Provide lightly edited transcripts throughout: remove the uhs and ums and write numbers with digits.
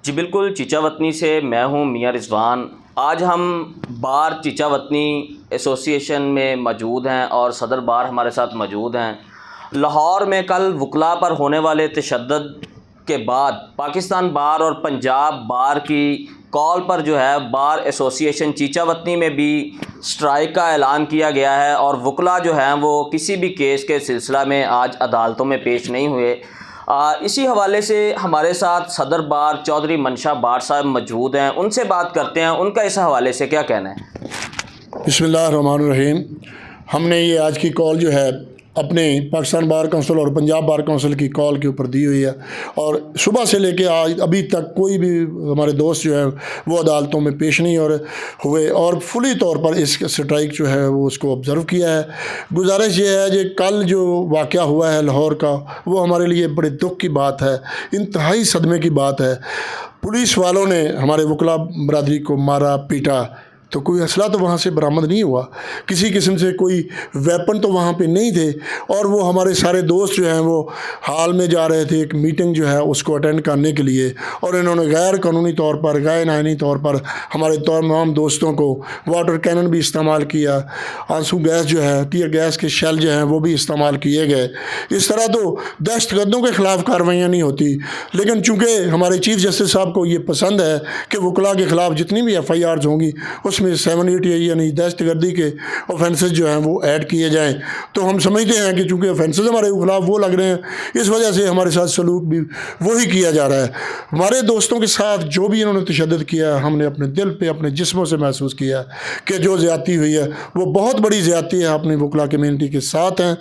جی بالکل، چیچا وطنی سے میں ہوں میاں رضوان۔ آج ہم بار چیچا وطنی ایسوسی ایشن میں موجود ہیں اور صدر بار ہمارے ساتھ موجود ہیں۔ لاہور میں کل وکلاء پر ہونے والے تشدد کے بعد پاکستان بار اور پنجاب بار کی کال پر جو ہے بار ایسوسی ایشن چیچا وطنی میں بھی سٹرائک کا اعلان کیا گیا ہے، اور وکلاء جو ہیں وہ کسی بھی کیس کے سلسلہ میں آج عدالتوں میں پیش نہیں ہوئے۔ اسی حوالے سے ہمارے ساتھ صدر بار چودھری منشا بار صاحب موجود ہیں، ان سے بات کرتے ہیں ان کا اس حوالے سے کیا کہنا ہے۔ بسم اللہ الرحمن الرحیم۔ ہم نے یہ آج کی کال جو ہے اپنے پاکستان بار کونسل اور پنجاب بار کونسل کی کال کے اوپر دی ہوئی ہے، اور صبح سے لے کے آج ابھی تک کوئی بھی ہمارے دوست جو ہے وہ عدالتوں میں پیش نہیں ہوئے، اور فلی طور پر اس سٹرائک جو ہے وہ اس کو آبزرو کیا ہے۔ گزارش یہ ہے کہ کل جو واقعہ ہوا ہے لاہور کا، وہ ہمارے لیے بڑے دکھ کی بات ہے، انتہائی صدمے کی بات ہے۔ پولیس والوں نے ہمارے وکلاء برادری کو مارا پیٹا، تو کوئی اسلحہ تو وہاں سے برآمد نہیں ہوا، کسی قسم سے کوئی ویپن تو وہاں پہ نہیں تھے، اور وہ ہمارے سارے دوست جو ہیں وہ حال میں جا رہے تھے ایک میٹنگ جو ہے اس کو اٹینڈ کرنے کے لیے، اور انہوں نے غیر قانونی طور پر، غیر آئینی طور پر ہمارے تمام دوستوں کو واٹر کینن بھی استعمال کیا، آنسو گیس جو ہے، ٹیئر گیس کے شیل جو ہیں وہ بھی استعمال کیے گئے۔ اس طرح تو دہشت گردوں کے خلاف کارروائیاں نہیں ہوتی، لیکن چونکہ ہمارے چیف جسٹس صاحب کو یہ پسند ہے کہ وکلاء کے خلاف جتنی بھی ایف آئی آرز ہوں گی اس میں 780 یعنی دہشت گردی کے اوفینسز جو ہیں وہ ایڈ کیے جائیں، تو ہم سمجھتے ہیں کہ چونکہ اوفینسز ہمارے خلاف وہ لگ رہے ہیں، اس وجہ سے ہمارے ساتھ سلوک بھی وہی کیا جا رہا ہے۔ ہمارے دوستوں کے ساتھ جو بھی انہوں نے تشدد کیا، ہم نے اپنے دل پہ، اپنے جسموں سے محسوس کیا کہ جو زیادتی ہوئی ہے وہ بہت بڑی زیادتی ہے، اپنی وکلاء کمیونٹی کے ساتھ ہیں،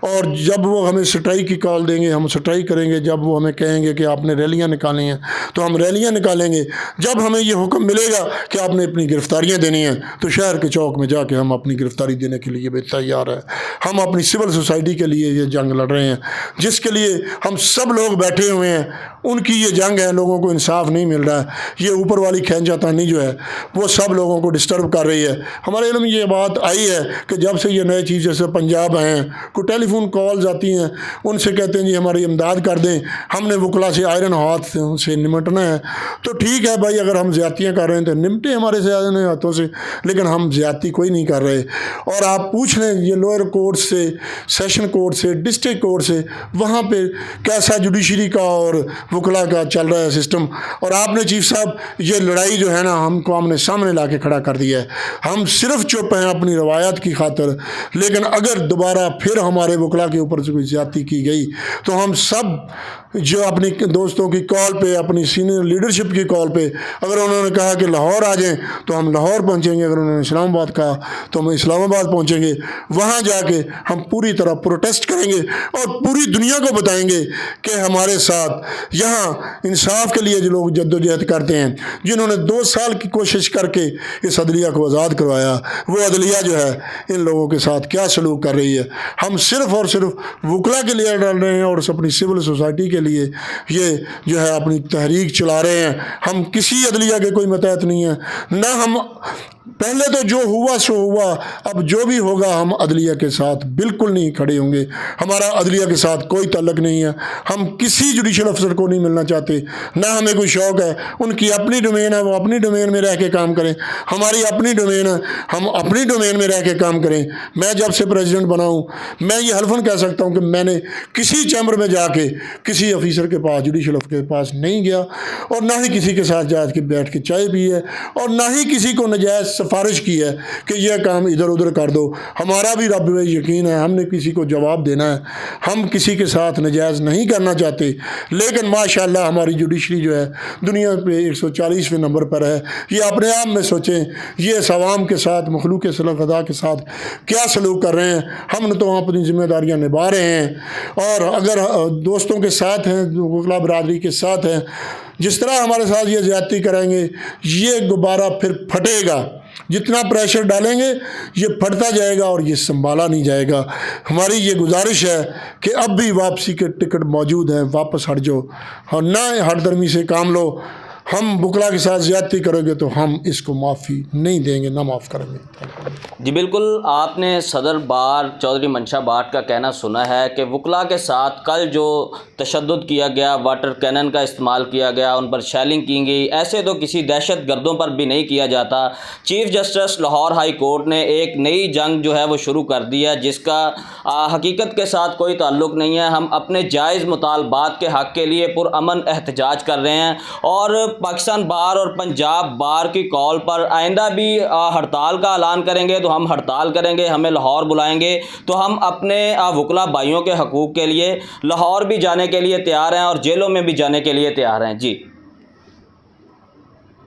اور جب وہ ہمیں سٹرائک کی کال دیں گے ہم سٹرائک کریں گے، جب وہ ہمیں کہیں گے کہ آپ نے ریلیاں نکالیں ہیں تو ہم ریلیاں نکالیں گے، جب ہمیں یہ حکم ملے گا کہ آپ نے اپنی گرفتاریاں دینی ہیں تو شہر کے چوک میں جا کے ہم اپنی گرفتاری دینے کے لیے بھی تیار ہیں۔ ہم اپنی سول سوسائٹی کے لیے یہ جنگ لڑ رہے ہیں، جس کے لیے ہم سب لوگ بیٹھے ہوئے ہیں، ان کی یہ جنگ ہے۔ لوگوں کو انصاف نہیں مل رہا ہے، یہ اوپر والی کھینچا تانی جو ہے وہ سب لوگوں کو ڈسٹرب کر رہی ہے۔ ہمارے علم یہ بات آئی ہے کہ جب سے یہ نئے چیف جیسے پنجاب آئے ہیں، کوئی ٹیلی فون کالز آتی ہیں، ان سے کہتے ہیں جی ہماری امداد کر دیں، ہم نے وکلاء سے آئرن ہاتھ سے نمٹنا ہے، تو ٹھیک ہے بھائی، اگر ہم زیادتیاں کر رہے ہیں تو نمٹے ہمارے سے آئرن ہاتھوں سے، لیکن ہم زیادتی کوئی نہیں کر رہے۔ اور آپ پوچھ لیں یہ لوئر کورٹ سے، سیشن کورٹ سے، ڈسٹرکٹ کورٹ سے، وہاں پہ کیسا جوڈیشری کا اور وکلاء کا چل رہا ہے سسٹم، اور آپ نے چیف صاحب یہ لڑائی جو ہے نا ہم کو آمنے سامنے لا کے کھڑا کر دیا ہے۔ ہم صرف چپ ہیں اپنی روایات کی خاطر، لیکن اگر دوبارہ پھر ہمارے وکلاء کے اوپر سے کوئی زیادتی کی گئی تو ہم سب جو اپنی دوستوں کی کال پہ، اپنی سینئر لیڈرشپ کی کال پہ، اگر انہوں نے کہا کہ لاہور آ جائیں تو ہم لاہور پہنچیں گے، اگر انہوں نے اسلام آباد کہا تو ہم اسلام آباد پہنچیں گے، وہاں جا کے ہم پوری طرح پروٹیسٹ کریں گے اور پوری دنیا کو بتائیں گے کہ ہمارے ساتھ یہاں انصاف کے لیے جو لوگ جدوجہد کرتے ہیں، جنہوں نے 2 سال کی کوشش کر کے اس عدلیہ کو آزاد کروایا، وہ عدلیہ جو ہے ان لوگوں کے ساتھ کیا سلوک کر رہی ہے۔ ہم صرف اور صرف وکلاء کے لیے ڈال رہے ہیں اور اپنی سول سوسائٹی کے لیے یہ جو ہے اپنی تحریک چلا رہے ہیں۔ ہم کسی عدلیہ کے کوئی متحد نہیں ہیں، نہ ہم پہلے تو جو ہوا سو ہوا، اب جو بھی ہوگا ہم عدلیہ کے ساتھ بالکل نہیں کھڑے ہوں گے۔ ہمارا عدلیہ کے ساتھ کوئی تعلق نہیں ہے، ہم کسی جوڈیشل افسر کو نہیں ملنا چاہتے، نہ ہمیں کوئی شوق ہے۔ ان کی اپنی ڈومین ہے، وہ اپنی ڈومین میں رہ کے کام کریں، ہماری اپنی ڈومین ہے، ہم اپنی ڈومین میں رہ کے کام کریں۔ میں جب سے پریزیڈنٹ بنا ہوں، میں یہ حلفاً کہہ سکتا ہوں کہ میں نے کسی چیمبر میں جا کے کسی آفیسر کے پاس، جوڈیشل افسر کے پاس نہیں گیا، اور نہ ہی کسی کے ساتھ جا کے بیٹھ کے چائے پی ہے، اور نہ ہی کسی کو نجائز سفارش کی ہے کہ یہ کام ادھر ادھر کر دو۔ ہمارا بھی رب پہ یقین ہے، ہم نے کسی کو جواب دینا ہے، ہم کسی کے ساتھ نجائز نہیں کرنا چاہتے، لیکن ماشاءاللہ ہماری جوڈیشری جو ہے دنیا پہ 140ویں نمبر پر ہے۔ یہ اپنے آپ میں سوچیں، یہ عوام کے ساتھ، مخلوق خدا کے ساتھ کیا سلوک کر رہے ہیں۔ ہم نے تو اپنی ذمہ داریاں نبھا رہے ہیں، اور اگر دوستوں کے ساتھ ہیں، وکلاء برادری کے ساتھ ہیں، جس طرح ہمارے ساتھ یہ زیادتی کریں گے، یہ دوبارہ پھر پھٹے گا۔ جتنا پریشر ڈالیں گے یہ پھٹتا جائے گا اور یہ سنبھالا نہیں جائے گا۔ ہماری یہ گزارش ہے کہ اب بھی واپسی کے ٹکٹ موجود ہیں، واپس ہٹ جاؤ اور نہ ہٹ درمی سے کام لو۔ ہم وکلا کے ساتھ زیادتی کرو گے تو ہم اس کو معافی نہیں دیں گے، نہ معاف کریں گے۔ جی بالکل، آپ نے صدر بار چودھری منشا بھاٹ کا کہنا سنا ہے کہ وکلا کے ساتھ کل جو تشدد کیا گیا، واٹر کینن کا استعمال کیا گیا، ان پر شیلنگ کی گئی، ایسے تو کسی دہشت گردوں پر بھی نہیں کیا جاتا۔ Chief justice Lahore high court نے ایک نئی جنگ جو ہے وہ شروع کر دی ہے، جس کا حقیقت کے ساتھ کوئی تعلق نہیں ہے۔ ہم اپنے جائز مطالبات کے حق کے لیے پرامن احتجاج کر رہے ہیں، اور پاکستان بار اور پنجاب بار کی کال پر آئندہ بھی ہڑتال کا اعلان کریں گے تو ہم ہڑتال کریں گے، ہمیں لاہور بلائیں گے تو ہم اپنے وکلا بھائیوں کے حقوق کے لیے لاہور بھی جانے کے لیے تیار ہیں اور جیلوں میں بھی جانے کے لیے تیار ہیں۔ جی